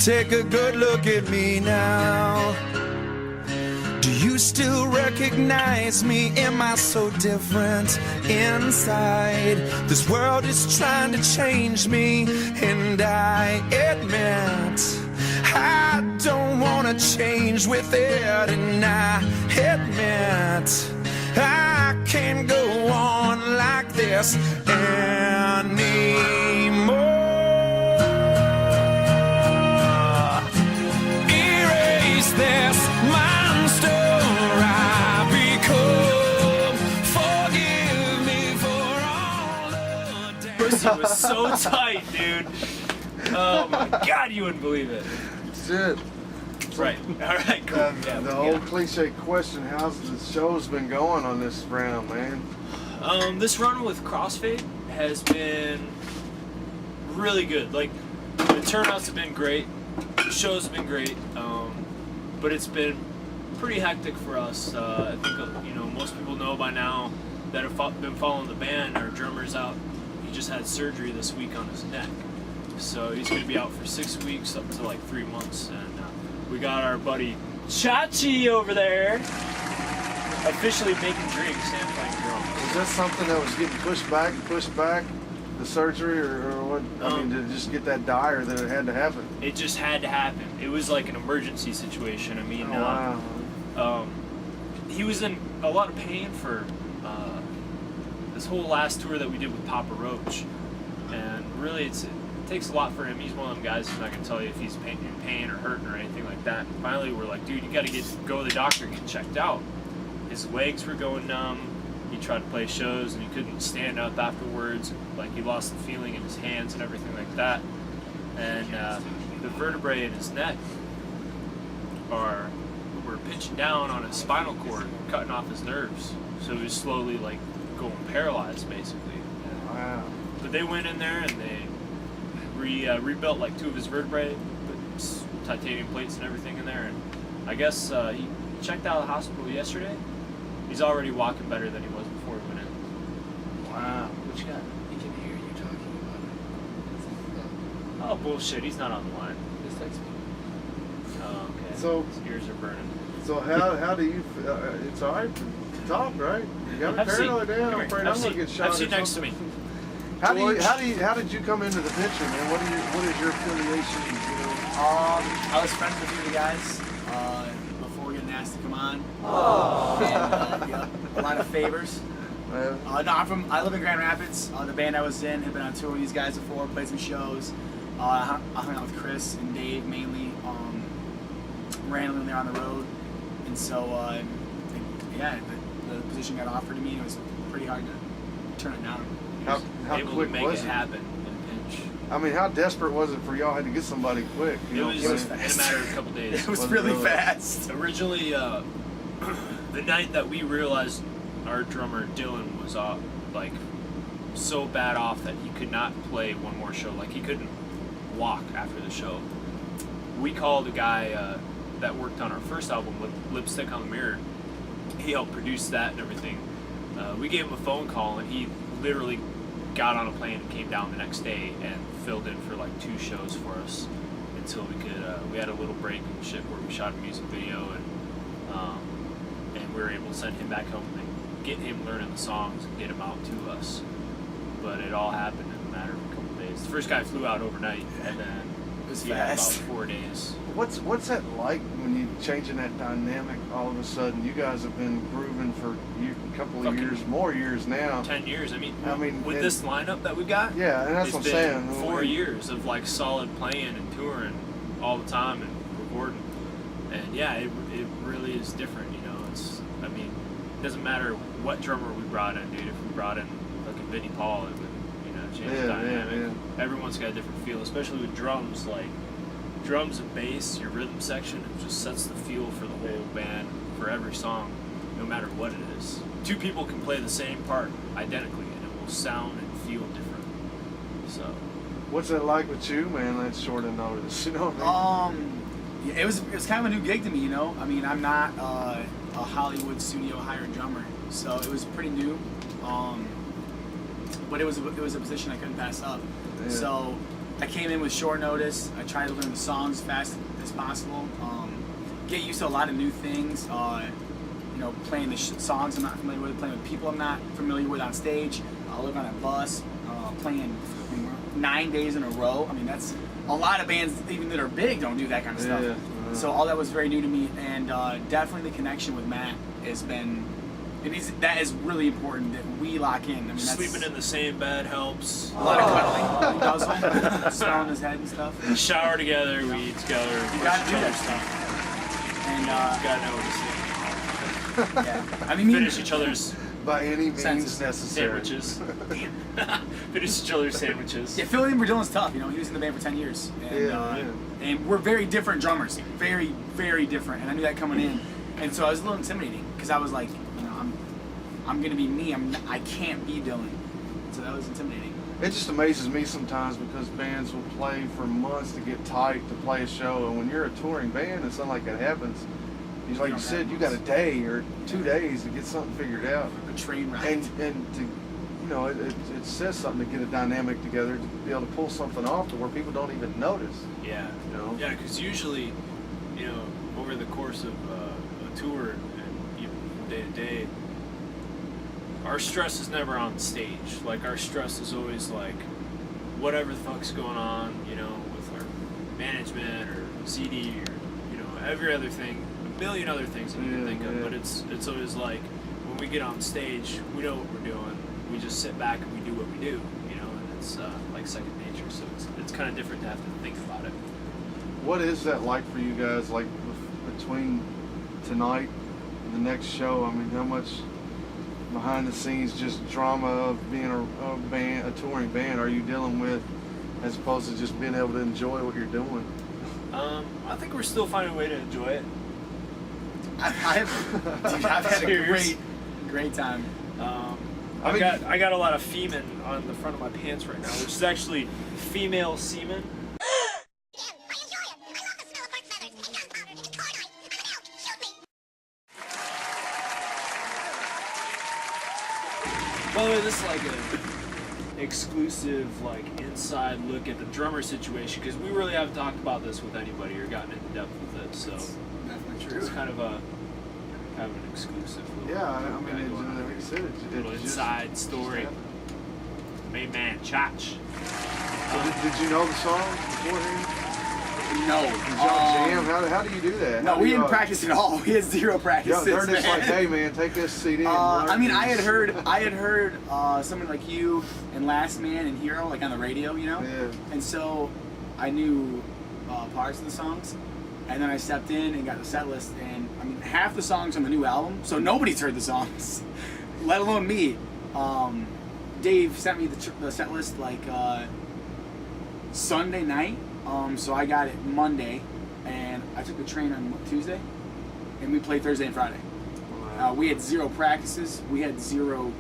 Take a good look at me now. Do you still recognize me? Am I so different inside? This world is trying to change me, and I admit I don't want to change with it. And I admit I can't go on like this anymore. Erase this monster I become. Forgive me for all the damage. Pussy was so tight, dude. Oh my God, you wouldn't believe it. That's it. Right. All right. Cool. Yeah, The old cliche question: how's the show's been going on this round, man? This run with Crossfade has been really good. Like, the turnouts have been great, the shows have been great, but it's been pretty hectic for us. I think most people know by now that have been following the band. Our drummer's out. He just had surgery this week on his neck, so he's going to be out for 6 weeks up to like 3 months. And we got our buddy Chachi over there, officially making drinks and playing drums. Is that something that was getting pushed back, the surgery, or what? I mean, did it just get that dire that it had to happen? It just had to happen. It was like an emergency situation. I mean, he was in a lot of pain for this whole last tour that we did with Papa Roach, and really it takes a lot for him. He's one of them guys who's not going to tell you if he's in pain or hurting or anything like that. And finally, we're like, dude, you got to go to the doctor and get checked out. His legs were going numb. He tried to play shows and he couldn't stand up afterwards. Like, he lost the feeling in his hands and everything like that. And the vertebrae in his neck were pinching down on his spinal cord, cutting off his nerves. So he was slowly like going paralyzed, basically. Wow. But they went in there and they rebuilt like 2 of his vertebrae, put titanium plates and everything in there. And I guess he checked out of the hospital yesterday. He's already walking better than he was before he went in. Wow. What you got? He can hear you talking about it. Oh, bullshit. He's not on the line. Just text me. Oh, okay. So- his ears are burning. So how do you? It's all right to talk, right? You got me paranoid now. I'm afraid I'm gonna get shot. Have a seat next to me. How did you come into the picture, man? What is your affiliation? You know? I was friends with you guys before getting asked to come on. Oh. And, a lot of favors. Man. I live in Grand Rapids. The band I was in had been on tour with these guys before, played some shows. I hung out with Chris and Dave mainly, randomly when they were on the road. And so, the position got offered to me, and it was pretty hard to turn it down. How Able quick to make was it it? happen in a pinch. I mean, how desperate was it for y'all had to get somebody quick? You know It what was I'm in saying? a matter of a couple days. It was Was it really really? fast. Originally, the night that we realized our drummer Dylan was like so bad off that he could not play one more show, like he couldn't walk after the show, we called a guy that worked on our first album, Lipstick on the Mirror. He helped produce that and everything. We gave him a phone call and he literally got on a plane and came down the next day and filled in for like 2 shows for us until we could. We had a little break and shit where we shot a music video and we were able to send him back home and get him learning the songs and get him out to us. But it all happened in a matter of a couple days. The first guy flew out overnight and then It was he had about fast. 4 days. What's that like when you changing that dynamic all of a sudden? You guys have been grooving for a couple of Fucking years, more years now. 10 years. I mean with and- this lineup that we got, Yeah, and that's it's what I'm been saying. 4 years of like solid playing and touring all the time and recording. And yeah, it really is different, you know. I mean, it doesn't matter what drummer we brought in, dude. If we brought in fucking Vinnie Paul, it would, change the dynamic. Everyone's got a different feel, especially with drums. Like drums and bass, your rhythm section, it just sets the feel for the whole band for every song, no matter what it is. 2 people can play the same part identically, and it will sound and feel different. So, What's that like with you, man? That's short of notice. You know what I mean? Yeah, it was kind of a new gig to me, you know. I mean, I'm not a Hollywood studio hired drummer, so it was pretty new. But it was a position I couldn't pass up. Yeah. So I came in with short notice. I tried to learn the songs as fast as possible. Get used to a lot of new things. You know, playing the songs I'm not familiar with, playing with people I'm not familiar with on stage. Living on a bus, playing 9 days in a row. I mean, that's a lot of bands, even that are big, don't do that kind of stuff. Yeah. So all that was very new to me, and definitely the connection with Matt has been. That is really important that we lock in. I mean, Sleeping in the same bed helps. a lot of cuddling. He does one, smelling his head and stuff. We shower together, we eat together. You gotta do that stuff. And You gotta know what to yeah, I mean, finish each other's By any means Senses. necessary. sandwiches. Finish each other's sandwiches. Yeah, filling in for Dylan's tough. You know, he was in the band for 10 years, and and we're very different drummers, very, very different. And I knew that coming in, and so I was a little intimidating because I was like, you know, I'm gonna be me. I can't be Dylan, so that was intimidating. It just amazes me sometimes because bands will play for months to get tight to play a show, and when you're a touring band and something like that happens, like you said, you got a day or 2 days to get something figured out. A train ride. And to, you know, it says something to get a dynamic together to be able to pull something off to where people don't even notice. Yeah. You know? Yeah, because usually, you know, over the course of a tour and even from day to day, our stress is never on stage. Like, our stress is always like whatever the fuck's going on, you know, with our management or CD or, you know, every other thing, a million other things that you can think of. But it's always like when we get on stage, we know what we're doing. We just sit back and we do what we do, you know, and it's like second nature. So it's kind of different to have to think about it. What is that like for you guys, like between tonight and the next show? I mean, how much behind the scenes just drama of being a touring band are you dealing with as opposed to just being able to enjoy what you're doing? I think we're still finding a way to enjoy it. I've had a great time. I got a lot of femen on the front of my pants right now, which is actually female semen. By the way, this is like an exclusive, like, inside look at the drummer situation, because we really haven't talked about this with anybody or gotten into depth with it. So Definitely true. it's kind of an exclusive. Little Yeah, I mean, guy going on like here. you said, Little it's inside story. Main man, Chach. So did you know the song beforehand? No. Did y'all jam? How do you do that? No, we didn't practice at all. We had zero practice. Yeah, they're just like, hey man, take this CD. And I mean, I had heard someone like you and Last Man and Hero like on the radio, you know. Yeah. And so I knew parts of the songs, and then I stepped in and got the set list, and I mean half the songs on the new album, so nobody's heard the songs, let alone me. Dave sent me the set list like Sunday night. So I got it Monday, and I took the train on Tuesday, and we played Thursday and Friday. We had zero practices. We had zero.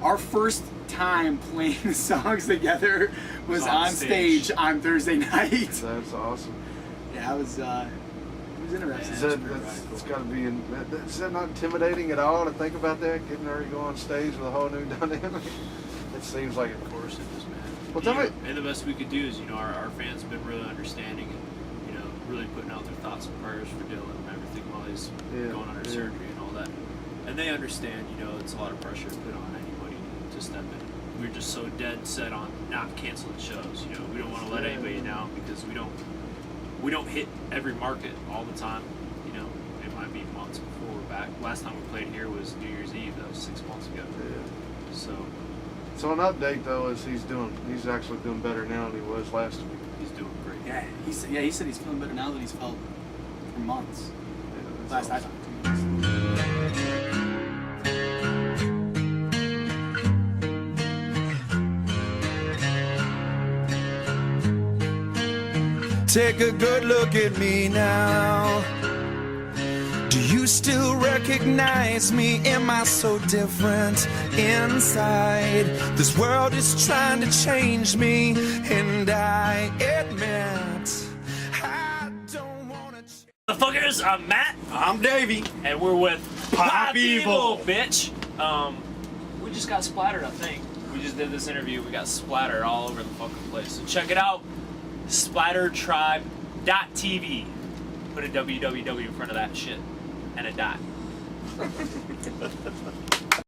Our first time playing the songs together was on stage on Thursday night. That's awesome. Yeah, it was interesting. It's got to be. Is that not intimidating at all to think about that? Getting ready to go on stage with a whole new dynamic. It seems like, Of course it is, man. Well, tell me. And the best we could do is, you know, our fans have been really understanding and, you know, really putting out their thoughts and prayers for Dylan and everything while he's going under surgery and all that. And they understand, you know, it's a lot of pressure to put on anybody to step in. We're just so dead set on not canceling shows. You know, we don't want to let anybody down because we don't hit every market all the time. You know, it might be months before we're back. Last time we played here was New Year's Eve. That was 6 months ago. Yeah. So an update though is he's actually doing better now than he was last week. he's doing great. Yeah, he said he's feeling better now than he's felt for months. Yeah, Last I awesome. talked to him. Take a good look at me now. Do you still recognize me? Am I so different inside? This world is trying to change me, and I admit I don't wanna. Motherfuckers, I'm Matt. I'm Davey. And we're with Pop Evil. bitch. We just got splattered, I think. We just did this interview. We got splattered all over the fucking place. So check it out. SpiderTribe.tv. Put a www in front of that shit and a dot.